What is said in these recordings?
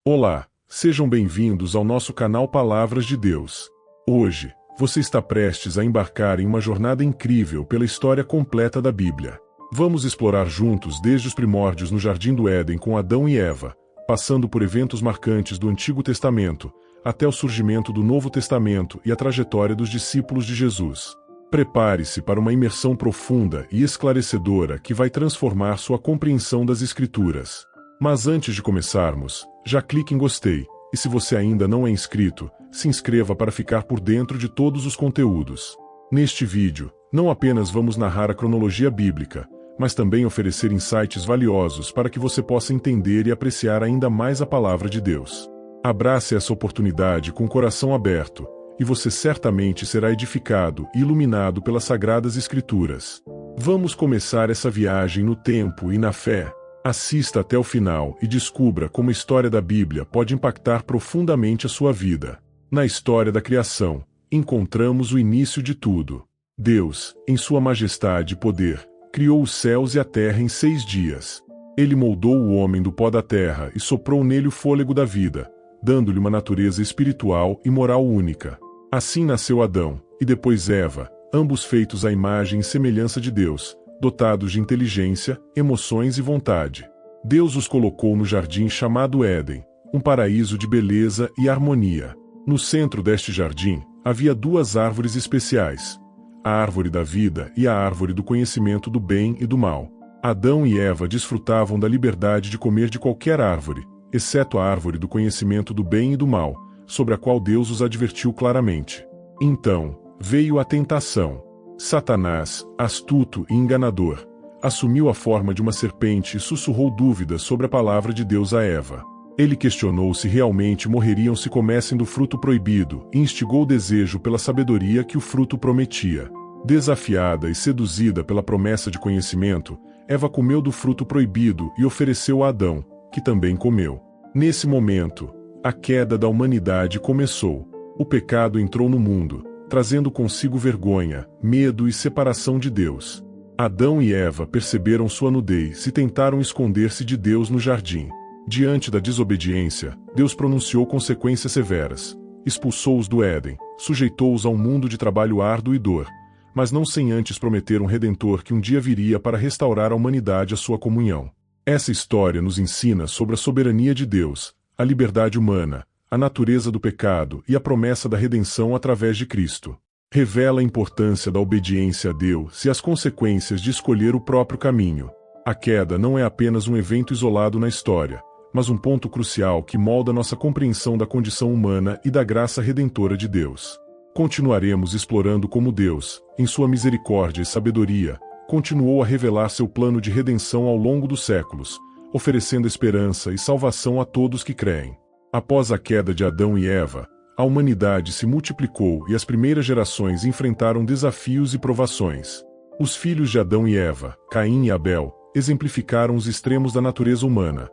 Olá, sejam bem-vindos ao nosso canal Palavras de Deus. Hoje, você está prestes a embarcar em uma jornada incrível pela história completa da Bíblia. Vamos explorar juntos desde os primórdios no Jardim do Éden com Adão e Eva, passando por eventos marcantes do Antigo Testamento, até o surgimento do Novo Testamento e a trajetória dos discípulos de Jesus. Prepare-se para uma imersão profunda e esclarecedora que vai transformar sua compreensão das Escrituras. Mas antes de começarmos, já clique em gostei, e se você ainda não é inscrito, se inscreva para ficar por dentro de todos os conteúdos. Neste vídeo, não apenas vamos narrar a cronologia bíblica, mas também oferecer insights valiosos para que você possa entender e apreciar ainda mais a palavra de Deus. Abrace essa oportunidade com o coração aberto, e você certamente será edificado e iluminado pelas Sagradas Escrituras. Vamos começar essa viagem no tempo e na fé. Assista até o final e descubra como a história da Bíblia pode impactar profundamente a sua vida. Na história da criação, encontramos o início de tudo. Deus, em sua majestade e poder, criou os céus e a terra em 6 dias. Ele moldou o homem do pó da terra e soprou nele o fôlego da vida, dando-lhe uma natureza espiritual e moral única. Assim nasceu Adão, e depois Eva, ambos feitos à imagem e semelhança de Deus, dotados de inteligência, emoções e vontade. Deus os colocou no jardim chamado Éden, um paraíso de beleza e harmonia. No centro deste jardim, havia 2 árvores especiais: a árvore da vida e a árvore do conhecimento do bem e do mal. Adão e Eva desfrutavam da liberdade de comer de qualquer árvore, exceto a árvore do conhecimento do bem e do mal, sobre a qual Deus os advertiu claramente. Então, veio a tentação. Satanás, astuto e enganador, assumiu a forma de uma serpente e sussurrou dúvidas sobre a palavra de Deus a Eva. Ele questionou se realmente morreriam se comessem do fruto proibido e instigou o desejo pela sabedoria que o fruto prometia. Desafiada e seduzida pela promessa de conhecimento, Eva comeu do fruto proibido e ofereceu a Adão, que também comeu. Nesse momento, a queda da humanidade começou. O pecado entrou no mundo, trazendo consigo vergonha, medo e separação de Deus. Adão e Eva perceberam sua nudez e tentaram esconder-se de Deus no jardim. Diante da desobediência, Deus pronunciou consequências severas. Expulsou-os do Éden, sujeitou-os a um mundo de trabalho árduo e dor, mas não sem antes prometer um Redentor que um dia viria para restaurar a humanidade à sua comunhão. Essa história nos ensina sobre a soberania de Deus, a liberdade humana, a natureza do pecado e a promessa da redenção através de Cristo. Revela a importância da obediência a Deus e as consequências de escolher o próprio caminho. A queda não é apenas um evento isolado na história, mas um ponto crucial que molda nossa compreensão da condição humana e da graça redentora de Deus. Continuaremos explorando como Deus, em sua misericórdia e sabedoria, continuou a revelar seu plano de redenção ao longo dos séculos, oferecendo esperança e salvação a todos que creem. Após a queda de Adão e Eva, a humanidade se multiplicou e as primeiras gerações enfrentaram desafios e provações. Os filhos de Adão e Eva, Caim e Abel, exemplificaram os extremos da natureza humana.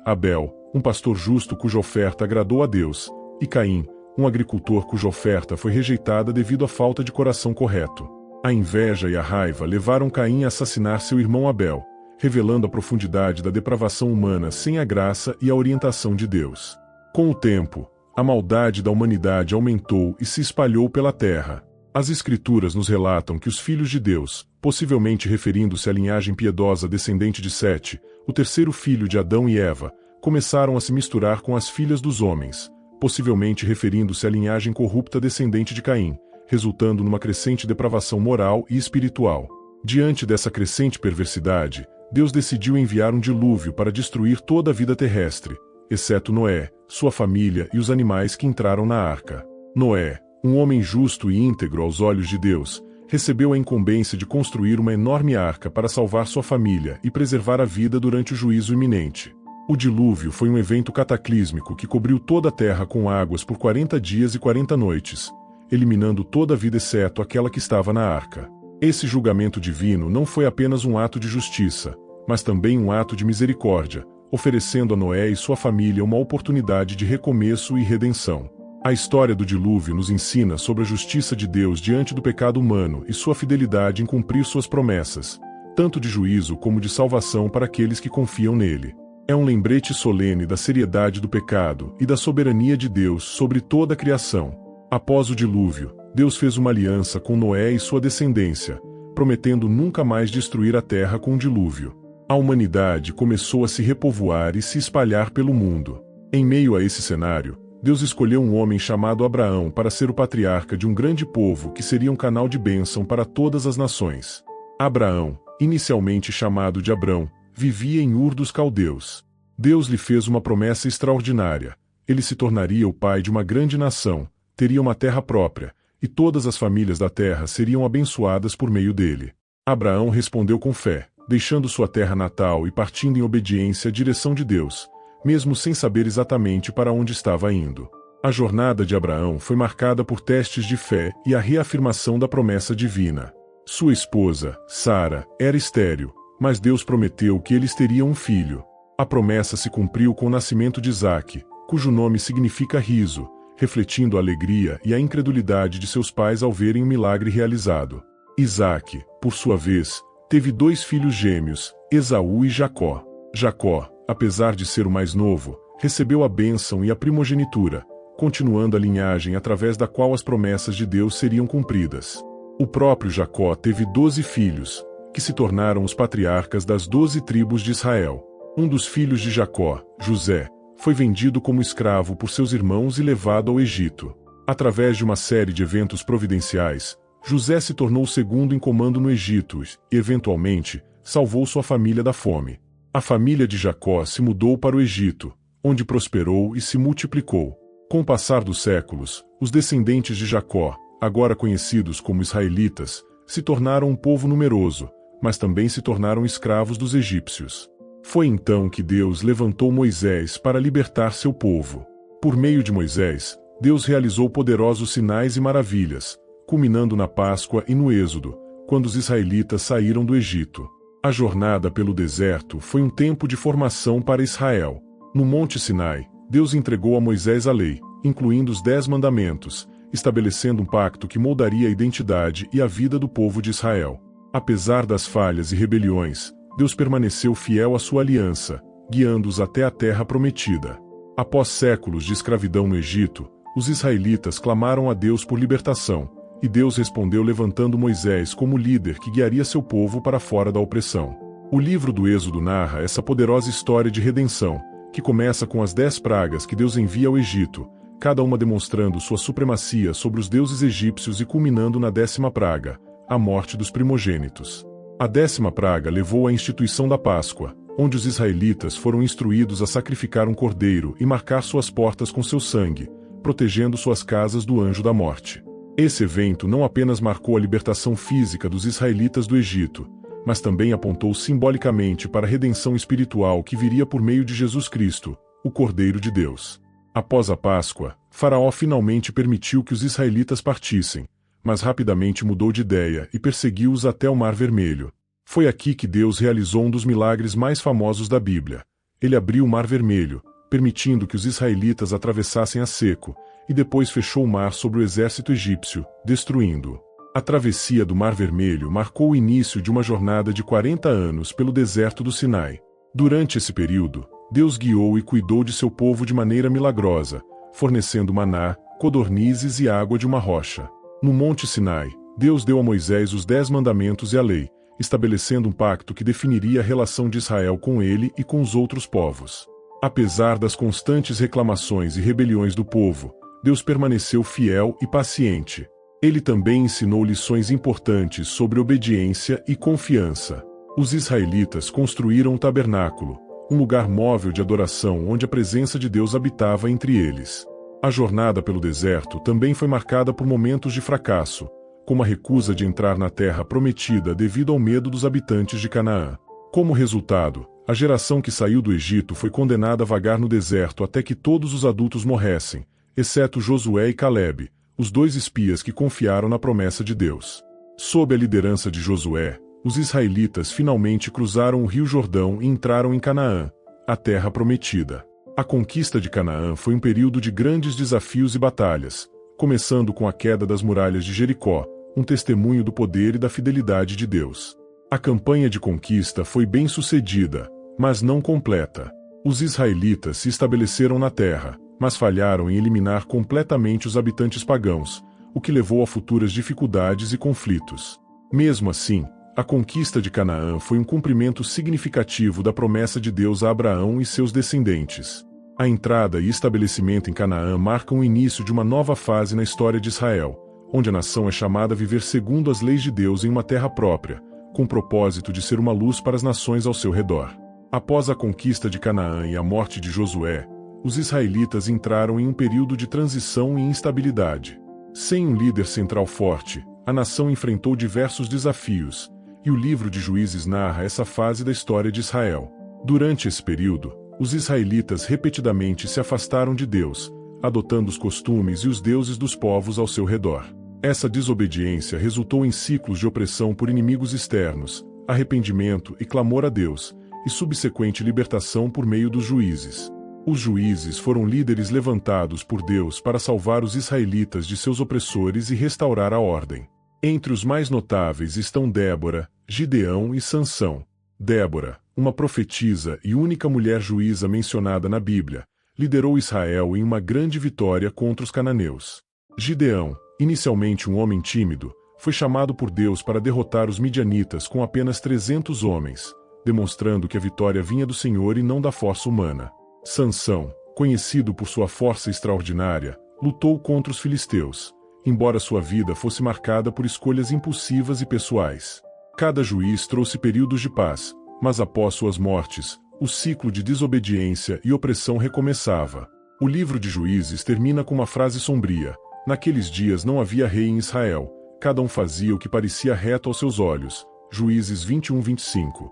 Abel, um pastor justo cuja oferta agradou a Deus, e Caim, um agricultor cuja oferta foi rejeitada devido à falta de coração correto. A inveja e a raiva levaram Caim a assassinar seu irmão Abel, revelando a profundidade da depravação humana sem a graça e a orientação de Deus. Com o tempo, a maldade da humanidade aumentou e se espalhou pela terra. As Escrituras nos relatam que os filhos de Deus, possivelmente referindo-se à linhagem piedosa descendente de Sete, o terceiro filho de Adão e Eva, começaram a se misturar com as filhas dos homens, possivelmente referindo-se à linhagem corrupta descendente de Caim, resultando numa crescente depravação moral e espiritual. Diante dessa crescente perversidade, Deus decidiu enviar um dilúvio para destruir toda a vida terrestre, exceto Noé, sua família e os animais que entraram na arca. Noé, um homem justo e íntegro aos olhos de Deus, recebeu a incumbência de construir uma enorme arca para salvar sua família e preservar a vida durante o juízo iminente. O dilúvio foi um evento cataclísmico que cobriu toda a terra com águas por 40 dias e 40 noites, eliminando toda a vida exceto aquela que estava na arca. Esse julgamento divino não foi apenas um ato de justiça, mas também um ato de misericórdia, oferecendo a Noé e sua família uma oportunidade de recomeço e redenção. A história do dilúvio nos ensina sobre a justiça de Deus diante do pecado humano e sua fidelidade em cumprir suas promessas, tanto de juízo como de salvação para aqueles que confiam nele. É um lembrete solene da seriedade do pecado e da soberania de Deus sobre toda a criação. Após o dilúvio, Deus fez uma aliança com Noé e sua descendência, prometendo nunca mais destruir a terra com o dilúvio. A humanidade começou a se repovoar e se espalhar pelo mundo. Em meio a esse cenário, Deus escolheu um homem chamado Abraão para ser o patriarca de um grande povo que seria um canal de bênção para todas as nações. Abraão, inicialmente chamado de Abrão, vivia em Ur dos Caldeus. Deus lhe fez uma promessa extraordinária. Ele se tornaria o pai de uma grande nação, teria uma terra própria, e todas as famílias da terra seriam abençoadas por meio dele. Abraão respondeu com fé, deixando sua terra natal e partindo em obediência à direção de Deus, mesmo sem saber exatamente para onde estava indo. A jornada de Abraão foi marcada por testes de fé e a reafirmação da promessa divina. Sua esposa, Sara, era estéril, mas Deus prometeu que eles teriam um filho. A promessa se cumpriu com o nascimento de Isaque, cujo nome significa riso, refletindo a alegria e a incredulidade de seus pais ao verem o milagre realizado. Isaque, por sua vez, teve 2 filhos gêmeos, Esaú e Jacó. Jacó, apesar de ser o mais novo, recebeu a bênção e a primogenitura, continuando a linhagem através da qual as promessas de Deus seriam cumpridas. O próprio Jacó teve 12 filhos, que se tornaram os patriarcas das 12 tribos de Israel. Um dos filhos de Jacó, José, foi vendido como escravo por seus irmãos e levado ao Egito. Através de uma série de eventos providenciais, José se tornou o segundo em comando no Egito e, eventualmente, salvou sua família da fome. A família de Jacó se mudou para o Egito, onde prosperou e se multiplicou. Com o passar dos séculos, os descendentes de Jacó, agora conhecidos como israelitas, se tornaram um povo numeroso, mas também se tornaram escravos dos egípcios. Foi então que Deus levantou Moisés para libertar seu povo. Por meio de Moisés, Deus realizou poderosos sinais e maravilhas, culminando na Páscoa e no Êxodo, quando os israelitas saíram do Egito. A jornada pelo deserto foi um tempo de formação para Israel. No Monte Sinai, Deus entregou a Moisés a lei, incluindo os 10 mandamentos, estabelecendo um pacto que moldaria a identidade e a vida do povo de Israel. Apesar das falhas e rebeliões, Deus permaneceu fiel à sua aliança, guiando-os até a terra prometida. Após séculos de escravidão no Egito, os israelitas clamaram a Deus por libertação, e Deus respondeu levantando Moisés como líder que guiaria seu povo para fora da opressão. O livro do Êxodo narra essa poderosa história de redenção, que começa com as 10 pragas que Deus envia ao Egito, cada uma demonstrando sua supremacia sobre os deuses egípcios e culminando na 10ª praga, a morte dos primogênitos. A 10ª praga levou à instituição da Páscoa, onde os israelitas foram instruídos a sacrificar um cordeiro e marcar suas portas com seu sangue, protegendo suas casas do anjo da morte. Esse evento não apenas marcou a libertação física dos israelitas do Egito, mas também apontou simbolicamente para a redenção espiritual que viria por meio de Jesus Cristo, o Cordeiro de Deus. Após a Páscoa, Faraó finalmente permitiu que os israelitas partissem, mas rapidamente mudou de ideia e perseguiu-os até o Mar Vermelho. Foi aqui que Deus realizou um dos milagres mais famosos da Bíblia. Ele abriu o Mar Vermelho, permitindo que os israelitas atravessassem a seco, e depois fechou o mar sobre o exército egípcio, destruindo-o. A travessia do Mar Vermelho marcou o início de uma jornada de 40 anos pelo deserto do Sinai. Durante esse período, Deus guiou e cuidou de seu povo de maneira milagrosa, fornecendo maná, codornizes e água de uma rocha. No Monte Sinai, Deus deu a Moisés os 10 mandamentos e a lei, estabelecendo um pacto que definiria a relação de Israel com ele e com os outros povos. Apesar das constantes reclamações e rebeliões do povo, Deus permaneceu fiel e paciente. Ele também ensinou lições importantes sobre obediência e confiança. Os israelitas construíram um tabernáculo, um lugar móvel de adoração onde a presença de Deus habitava entre eles. A jornada pelo deserto também foi marcada por momentos de fracasso, como a recusa de entrar na terra prometida devido ao medo dos habitantes de Canaã. Como resultado, a geração que saiu do Egito foi condenada a vagar no deserto até que todos os adultos morressem, exceto Josué e Calebe, os 2 espias que confiaram na promessa de Deus. Sob a liderança de Josué, os israelitas finalmente cruzaram o Rio Jordão e entraram em Canaã, a terra prometida. A conquista de Canaã foi um período de grandes desafios e batalhas, começando com a queda das muralhas de Jericó, um testemunho do poder e da fidelidade de Deus. A campanha de conquista foi bem sucedida, mas não completa. Os israelitas se estabeleceram na terra, mas falharam em eliminar completamente os habitantes pagãos, o que levou a futuras dificuldades e conflitos. Mesmo assim, a conquista de Canaã foi um cumprimento significativo da promessa de Deus a Abraão e seus descendentes. A entrada e estabelecimento em Canaã marcam o início de uma nova fase na história de Israel, onde a nação é chamada a viver segundo as leis de Deus em uma terra própria, com o propósito de ser uma luz para as nações ao seu redor. Após a conquista de Canaã e a morte de Josué, os israelitas entraram em um período de transição e instabilidade. Sem um líder central forte, a nação enfrentou diversos desafios, e o livro de Juízes narra essa fase da história de Israel. Durante esse período, os israelitas repetidamente se afastaram de Deus, adotando os costumes e os deuses dos povos ao seu redor. Essa desobediência resultou em ciclos de opressão por inimigos externos, arrependimento e clamor a Deus, e subsequente libertação por meio dos juízes. Os juízes foram líderes levantados por Deus para salvar os israelitas de seus opressores e restaurar a ordem. Entre os mais notáveis estão Débora, Gideão e Sansão. Débora, uma profetisa e única mulher juíza mencionada na Bíblia, liderou Israel em uma grande vitória contra os cananeus. Gideão, inicialmente um homem tímido, foi chamado por Deus para derrotar os midianitas com apenas 300 homens, demonstrando que a vitória vinha do Senhor e não da força humana. Sansão, conhecido por sua força extraordinária, lutou contra os filisteus, embora sua vida fosse marcada por escolhas impulsivas e pessoais. Cada juiz trouxe períodos de paz, mas após suas mortes, o ciclo de desobediência e opressão recomeçava. O livro de Juízes termina com uma frase sombria: naqueles dias não havia rei em Israel, cada um fazia o que parecia reto aos seus olhos. Juízes 21-25.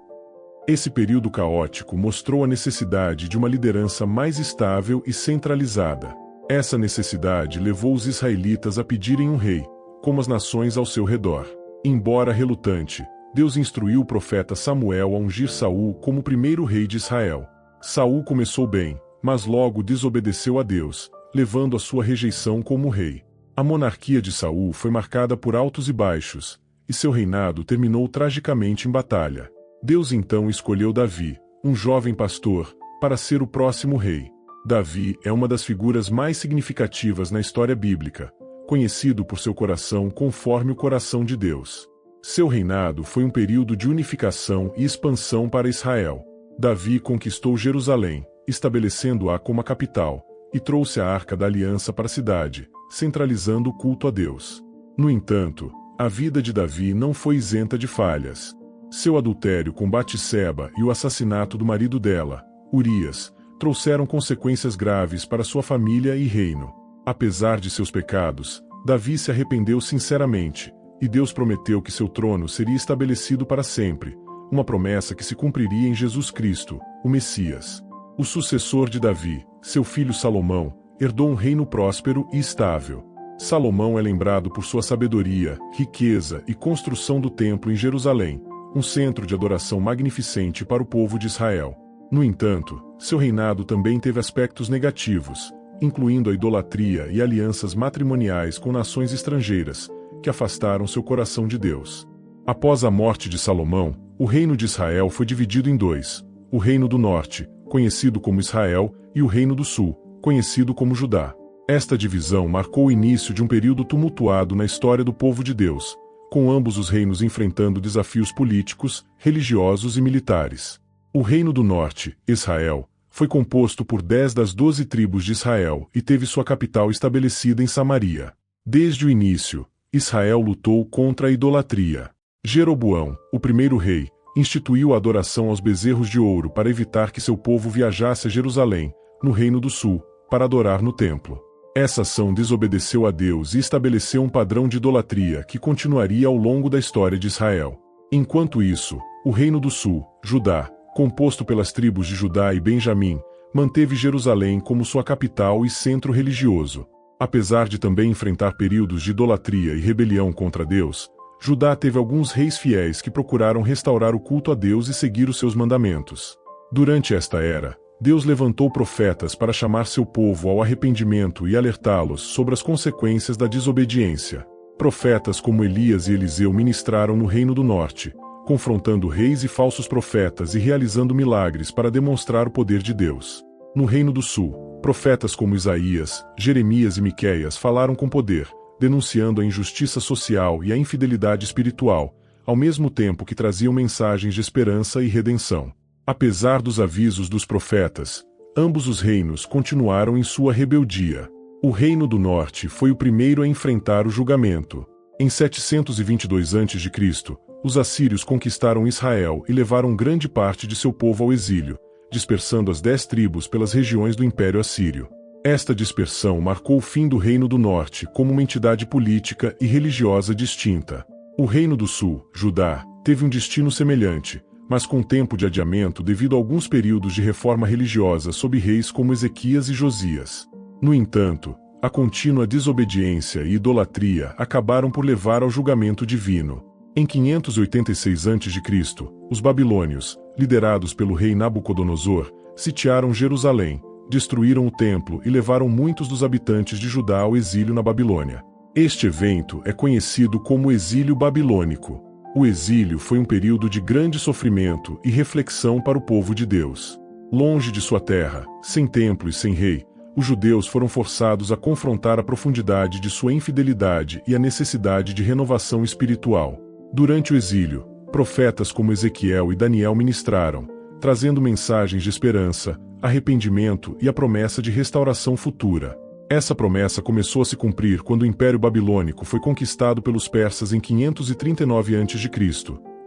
Esse período caótico mostrou a necessidade de uma liderança mais estável e centralizada. Essa necessidade levou os israelitas a pedirem um rei, como as nações ao seu redor. Embora relutante, Deus instruiu o profeta Samuel a ungir Saul como o primeiro rei de Israel. Saul começou bem, mas logo desobedeceu a Deus, levando a sua rejeição como rei. A monarquia de Saul foi marcada por altos e baixos, e seu reinado terminou tragicamente em batalha. Deus então escolheu Davi, um jovem pastor, para ser o próximo rei. Davi é uma das figuras mais significativas na história bíblica, conhecido por seu coração conforme o coração de Deus. Seu reinado foi um período de unificação e expansão para Israel. Davi conquistou Jerusalém, estabelecendo-a como a capital, e trouxe a Arca da Aliança para a cidade, centralizando o culto a Deus. No entanto, a vida de Davi não foi isenta de falhas. Seu adultério com Batseba e o assassinato do marido dela, Urias, trouxeram consequências graves para sua família e reino. Apesar de seus pecados, Davi se arrependeu sinceramente, e Deus prometeu que seu trono seria estabelecido para sempre, uma promessa que se cumpriria em Jesus Cristo, o Messias. O sucessor de Davi, seu filho Salomão, herdou um reino próspero e estável. Salomão é lembrado por sua sabedoria, riqueza e construção do templo em Jerusalém, um centro de adoração magnificente para o povo de Israel. No entanto, seu reinado também teve aspectos negativos, incluindo a idolatria e alianças matrimoniais com nações estrangeiras, que afastaram seu coração de Deus. Após a morte de Salomão, o reino de Israel foi dividido em dois: o reino do norte, conhecido como Israel, e o reino do sul, conhecido como Judá. Esta divisão marcou o início de um período tumultuado na história do povo de Deus, com ambos os reinos enfrentando desafios políticos, religiosos e militares. O reino do norte, Israel, foi composto por 10 das 12 tribos de Israel e teve sua capital estabelecida em Samaria. Desde o início, Israel lutou contra a idolatria. Jeroboão, o primeiro rei, instituiu a adoração aos bezerros de ouro para evitar que seu povo viajasse a Jerusalém, no Reino do Sul, para adorar no templo. Essa ação desobedeceu a Deus e estabeleceu um padrão de idolatria que continuaria ao longo da história de Israel. Enquanto isso, o Reino do Sul, Judá, composto pelas tribos de Judá e Benjamim, manteve Jerusalém como sua capital e centro religioso. Apesar de também enfrentar períodos de idolatria e rebelião contra Deus, Judá teve alguns reis fiéis que procuraram restaurar o culto a Deus e seguir os seus mandamentos. Durante esta era, Deus levantou profetas para chamar seu povo ao arrependimento e alertá-los sobre as consequências da desobediência. Profetas como Elias e Eliseu ministraram no Reino do Norte, confrontando reis e falsos profetas e realizando milagres para demonstrar o poder de Deus. No Reino do Sul, profetas como Isaías, Jeremias e Miqueias falaram com poder, denunciando a injustiça social e a infidelidade espiritual, ao mesmo tempo que traziam mensagens de esperança e redenção. Apesar dos avisos dos profetas, ambos os reinos continuaram em sua rebeldia. O Reino do Norte foi o primeiro a enfrentar o julgamento. Em 722 a.C., os assírios conquistaram Israel e levaram grande parte de seu povo ao exílio, dispersando as 10 tribos pelas regiões do Império Assírio. Esta dispersão marcou o fim do Reino do Norte como uma entidade política e religiosa distinta. O Reino do Sul, Judá, teve um destino semelhante, mas com tempo de adiamento devido a alguns períodos de reforma religiosa sob reis como Ezequias e Josias. No entanto, a contínua desobediência e idolatria acabaram por levar ao julgamento divino. Em 586 a.C., os babilônios, liderados pelo rei Nabucodonosor, sitiaram Jerusalém, destruíram o templo e levaram muitos dos habitantes de Judá ao exílio na Babilônia. Este evento é conhecido como exílio babilônico. O exílio foi um período de grande sofrimento e reflexão para o povo de Deus. Longe de sua terra, sem templo e sem rei, os judeus foram forçados a confrontar a profundidade de sua infidelidade e a necessidade de renovação espiritual. Durante o exílio, profetas como Ezequiel e Daniel ministraram, trazendo mensagens de esperança, arrependimento e a promessa de restauração futura. Essa promessa começou a se cumprir quando o Império Babilônico foi conquistado pelos persas em 539 a.C.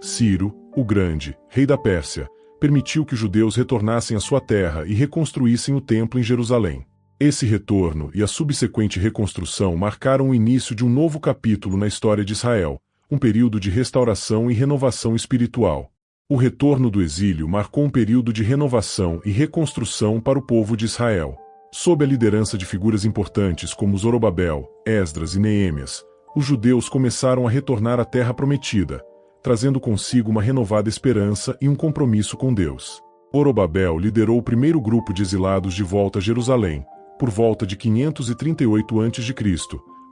Ciro, o Grande, rei da Pérsia, permitiu que os judeus retornassem à sua terra e reconstruíssem o templo em Jerusalém. Esse retorno e a subsequente reconstrução marcaram o início de um novo capítulo na história de Israel, um período de restauração e renovação espiritual. O retorno do exílio marcou um período de renovação e reconstrução para o povo de Israel. Sob a liderança de figuras importantes como Zorobabel, Esdras e Neemias, os judeus começaram a retornar à terra prometida, trazendo consigo uma renovada esperança e um compromisso com Deus. Zorobabel liderou o primeiro grupo de exilados de volta a Jerusalém, por volta de 538 a.C.,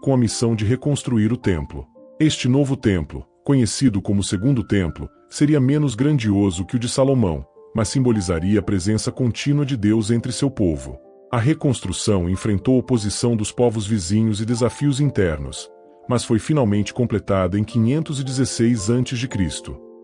com a missão de reconstruir o templo. Este novo templo, conhecido como Segundo Templo, seria menos grandioso que o de Salomão, mas simbolizaria a presença contínua de Deus entre seu povo. A reconstrução enfrentou oposição dos povos vizinhos e desafios internos, mas foi finalmente completada em 516 a.C.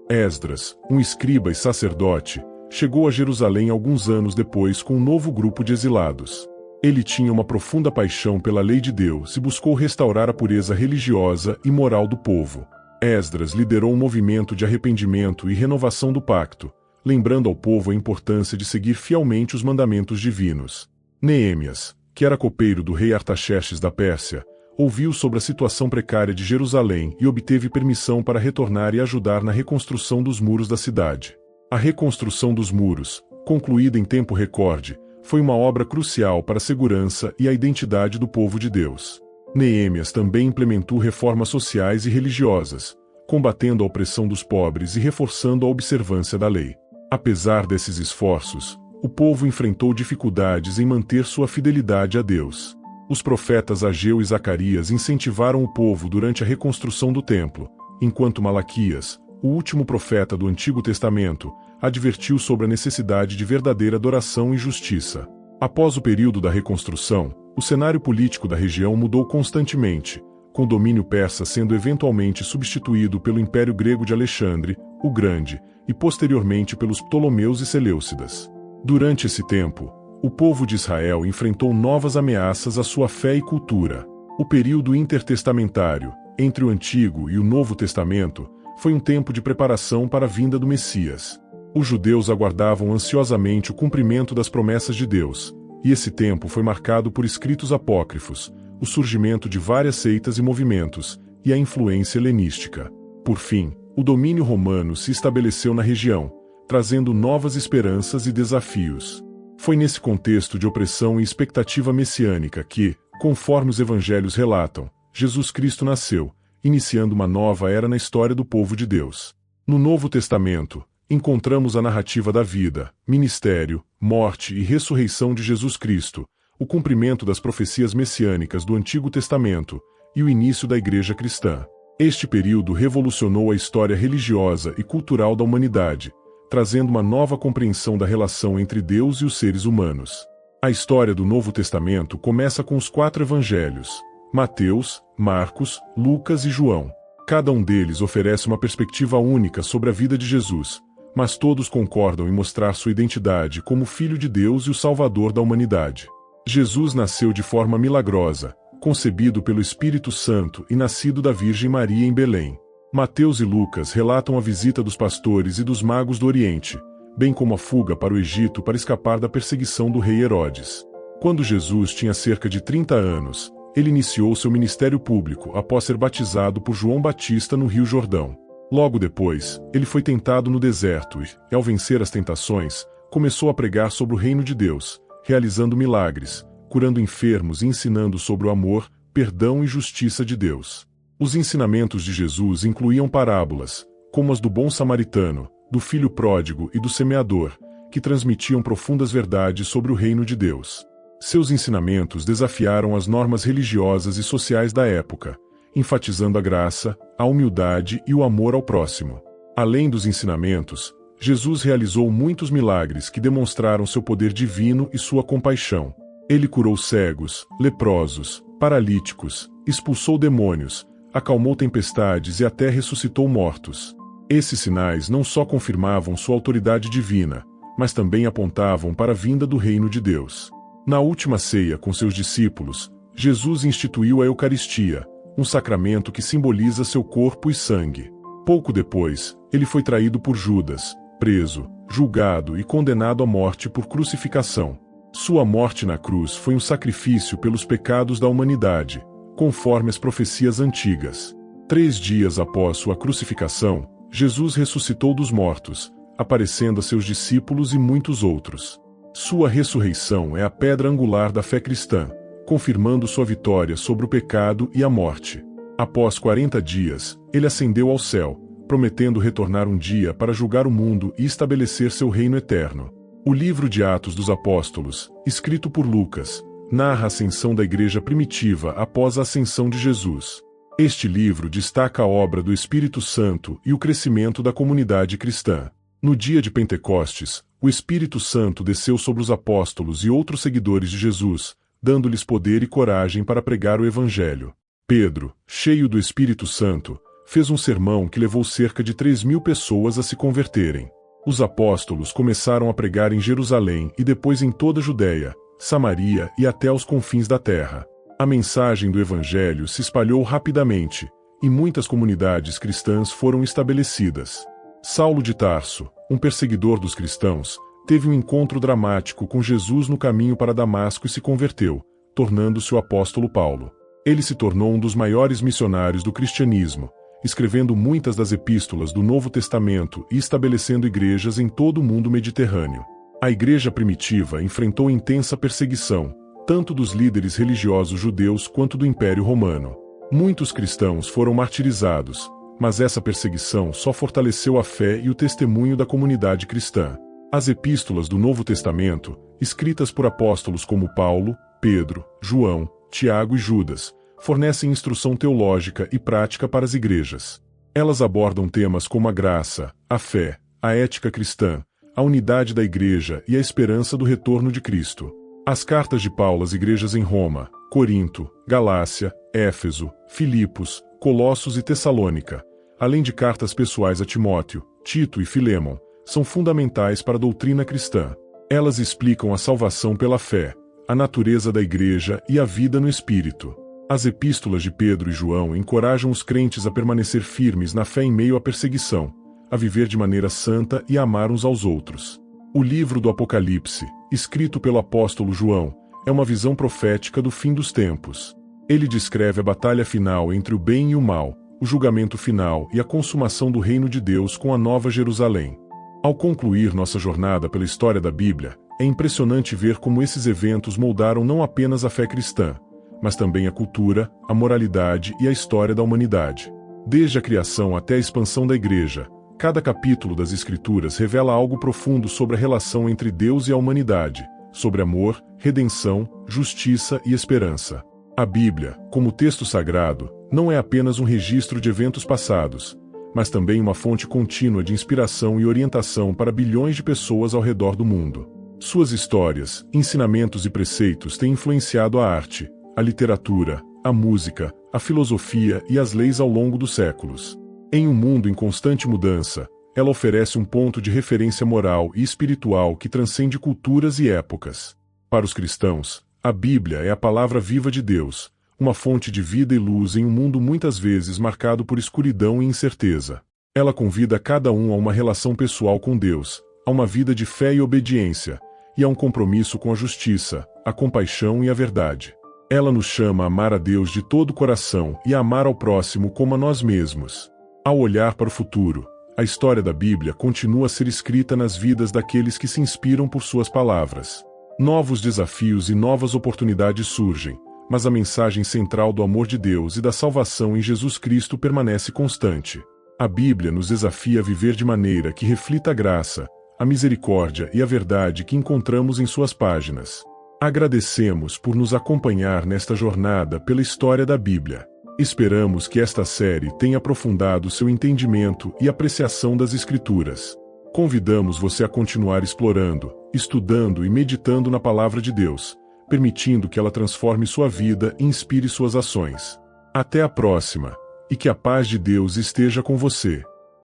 Esdras, um escriba e sacerdote, chegou a Jerusalém alguns anos depois com um novo grupo de exilados. Ele tinha uma profunda paixão pela lei de Deus e buscou restaurar a pureza religiosa e moral do povo. Esdras liderou um movimento de arrependimento e renovação do pacto, lembrando ao povo a importância de seguir fielmente os mandamentos divinos. Neemias, que era copeiro do rei Artaxerxes da Pérsia, ouviu sobre a situação precária de Jerusalém e obteve permissão para retornar e ajudar na reconstrução dos muros da cidade. A reconstrução dos muros, concluída em tempo recorde, foi uma obra crucial para a segurança e a identidade do povo de Deus. Neemias também implementou reformas sociais e religiosas, combatendo a opressão dos pobres e reforçando a observância da lei. Apesar desses esforços, o povo enfrentou dificuldades em manter sua fidelidade a Deus. Os profetas Ageu e Zacarias incentivaram o povo durante a reconstrução do templo, enquanto Malaquias, o último profeta do Antigo Testamento, advertiu sobre a necessidade de verdadeira adoração e justiça. Após o período da reconstrução, o cenário político da região mudou constantemente, com o domínio persa sendo eventualmente substituído pelo Império Grego de Alexandre, o Grande, e posteriormente pelos Ptolomeus e Seleucidas. Durante esse tempo, o povo de Israel enfrentou novas ameaças à sua fé e cultura. O período intertestamentário, entre o Antigo e o Novo Testamento, foi um tempo de preparação para a vinda do Messias. Os judeus aguardavam ansiosamente o cumprimento das promessas de Deus, e esse tempo foi marcado por escritos apócrifos, o surgimento de várias seitas e movimentos, e a influência helenística. Por fim, o domínio romano se estabeleceu na região, trazendo novas esperanças e desafios. Foi nesse contexto de opressão e expectativa messiânica que, conforme os evangelhos relatam, Jesus Cristo nasceu, iniciando uma nova era na história do povo de Deus. No Novo Testamento, encontramos a narrativa da vida, ministério, morte e ressurreição de Jesus Cristo, o cumprimento das profecias messiânicas do Antigo Testamento e o início da Igreja cristã. Este período revolucionou a história religiosa e cultural da humanidade, trazendo uma nova compreensão da relação entre Deus e os seres humanos. A história do Novo Testamento começa com os 4 evangelhos: Mateus, Marcos, Lucas e João. Cada um deles oferece uma perspectiva única sobre a vida de Jesus, mas todos concordam em mostrar sua identidade como Filho de Deus e o Salvador da humanidade. Jesus nasceu de forma milagrosa, concebido pelo Espírito Santo e nascido da Virgem Maria em Belém. Mateus e Lucas relatam a visita dos pastores e dos magos do Oriente, bem como a fuga para o Egito para escapar da perseguição do rei Herodes. Quando Jesus tinha cerca de 30 anos, ele iniciou seu ministério público após ser batizado por João Batista no Rio Jordão. Logo depois, ele foi tentado no deserto e, ao vencer as tentações, começou a pregar sobre o reino de Deus, realizando milagres, curando enfermos e ensinando sobre o amor, perdão e justiça de Deus. Os ensinamentos de Jesus incluíam parábolas, como as do bom samaritano, do filho pródigo e do semeador, que transmitiam profundas verdades sobre o reino de Deus. Seus ensinamentos desafiaram as normas religiosas e sociais da época, enfatizando a graça, a humildade e o amor ao próximo. Além dos ensinamentos, Jesus realizou muitos milagres que demonstraram seu poder divino e sua compaixão. Ele curou cegos, leprosos, paralíticos, expulsou demônios, acalmou tempestades e até ressuscitou mortos. Esses sinais não só confirmavam sua autoridade divina, mas também apontavam para a vinda do reino de Deus. Na última ceia com seus discípulos, Jesus instituiu a Eucaristia, um sacramento que simboliza seu corpo e sangue. Pouco depois, ele foi traído por Judas, preso, julgado e condenado à morte por crucificação. Sua morte na cruz foi um sacrifício pelos pecados da humanidade, conforme as profecias antigas. 3 dias após sua crucificação, Jesus ressuscitou dos mortos, aparecendo a seus discípulos e muitos outros. Sua ressurreição é a pedra angular da fé cristã, confirmando sua vitória sobre o pecado e a morte. Após 40 dias, ele ascendeu ao céu, prometendo retornar um dia para julgar o mundo e estabelecer seu reino eterno. O livro de Atos dos Apóstolos, escrito por Lucas, narra a ascensão da igreja primitiva após a ascensão de Jesus. Este livro destaca a obra do Espírito Santo e o crescimento da comunidade cristã. No dia de Pentecostes, o Espírito Santo desceu sobre os apóstolos e outros seguidores de Jesus, dando-lhes poder e coragem para pregar o Evangelho. Pedro, cheio do Espírito Santo, fez um sermão que levou cerca de 3.000 pessoas a se converterem. Os apóstolos começaram a pregar em Jerusalém e depois em toda a Judéia, Samaria e até os confins da terra. A mensagem do Evangelho se espalhou rapidamente, e muitas comunidades cristãs foram estabelecidas. Saulo de Tarso, um perseguidor dos cristãos, teve um encontro dramático com Jesus no caminho para Damasco e se converteu, tornando-se o apóstolo Paulo. Ele se tornou um dos maiores missionários do cristianismo, escrevendo muitas das epístolas do Novo Testamento e estabelecendo igrejas em todo o mundo mediterrâneo. A igreja primitiva enfrentou intensa perseguição, tanto dos líderes religiosos judeus quanto do Império Romano. Muitos cristãos foram martirizados, mas essa perseguição só fortaleceu a fé e o testemunho da comunidade cristã. As epístolas do Novo Testamento, escritas por apóstolos como Paulo, Pedro, João, Tiago e Judas, fornecem instrução teológica e prática para as igrejas. Elas abordam temas como a graça, a fé, a ética cristã, a unidade da igreja e a esperança do retorno de Cristo. As cartas de Paulo às igrejas em Roma, Corinto, Galácia, Éfeso, Filipos, Colossos e Tessalônica, além de cartas pessoais a Timóteo, Tito e Filémon, são fundamentais para a doutrina cristã. Elas explicam a salvação pela fé, a natureza da igreja e a vida no Espírito. As epístolas de Pedro e João encorajam os crentes a permanecer firmes na fé em meio à perseguição, a viver de maneira santa e a amar uns aos outros. O livro do Apocalipse, escrito pelo apóstolo João, é uma visão profética do fim dos tempos. Ele descreve a batalha final entre o bem e o mal, o julgamento final e a consumação do reino de Deus com a Nova Jerusalém. Ao concluir nossa jornada pela história da Bíblia, é impressionante ver como esses eventos moldaram não apenas a fé cristã, mas também a cultura, a moralidade e a história da humanidade. Desde a criação até a expansão da Igreja, cada capítulo das Escrituras revela algo profundo sobre a relação entre Deus e a humanidade, sobre amor, redenção, justiça e esperança. A Bíblia, como texto sagrado, não é apenas um registro de eventos passados, mas também uma fonte contínua de inspiração e orientação para bilhões de pessoas ao redor do mundo. Suas histórias, ensinamentos e preceitos têm influenciado a arte, a literatura, a música, a filosofia e as leis ao longo dos séculos. Em um mundo em constante mudança, ela oferece um ponto de referência moral e espiritual que transcende culturas e épocas. Para os cristãos, a Bíblia é a palavra viva de Deus, uma fonte de vida e luz em um mundo muitas vezes marcado por escuridão e incerteza. Ela convida cada um a uma relação pessoal com Deus, a uma vida de fé e obediência, e a um compromisso com a justiça, a compaixão e a verdade. Ela nos chama a amar a Deus de todo o coração e a amar ao próximo como a nós mesmos. Ao olhar para o futuro, a história da Bíblia continua a ser escrita nas vidas daqueles que se inspiram por suas palavras. Novos desafios e novas oportunidades surgem, mas a mensagem central do amor de Deus e da salvação em Jesus Cristo permanece constante. A Bíblia nos desafia a viver de maneira que reflita a graça, a misericórdia e a verdade que encontramos em suas páginas. Agradecemos por nos acompanhar nesta jornada pela história da Bíblia. Esperamos que esta série tenha aprofundado seu entendimento e apreciação das Escrituras. Convidamos você a continuar explorando, estudando e meditando na Palavra de Deus, permitindo que ela transforme sua vida e inspire suas ações. Até a próxima, e que a paz de Deus esteja com você.